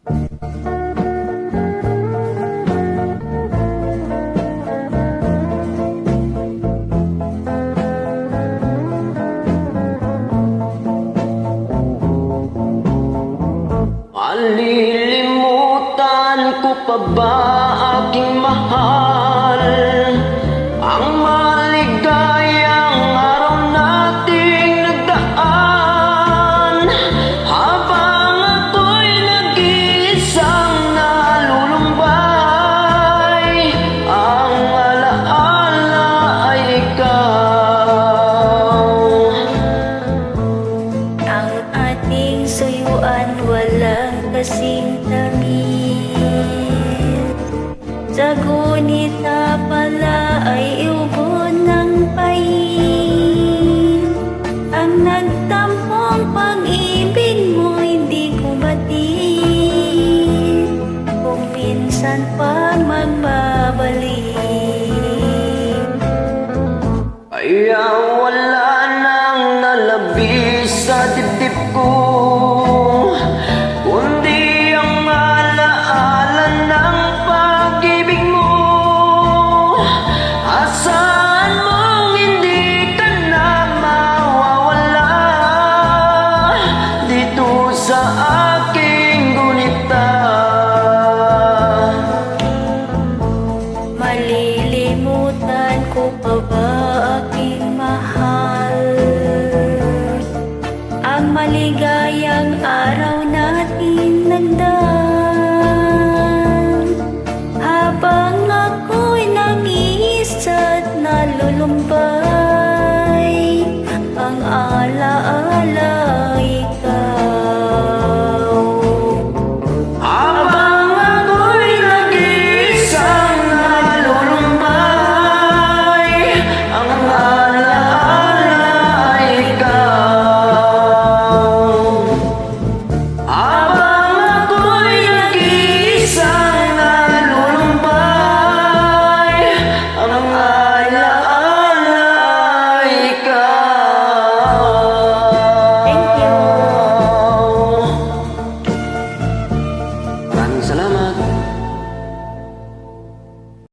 Malilimutan ko pa ba aking mahal ang maligayang araw nating nagdaan, habang ako'y nag-iisang nalulumbay, ang alaala ay ikaw. Ang ating suyuan walang kasing tamis, sa gunita pala ay ubod ng pait. Ang nagtampong pag-ibig mo hindi ko batid, kung minsan pa magbabalik. Kaya wala nang nalabis sa dibdib ko, kundi ang alaala ng pag-ibig mo. Asahan mong hindi ka na mawawala dito sa aking gunita. Malilimutan ko pa ba aking mahal ang maligayang araw natin nagdaan?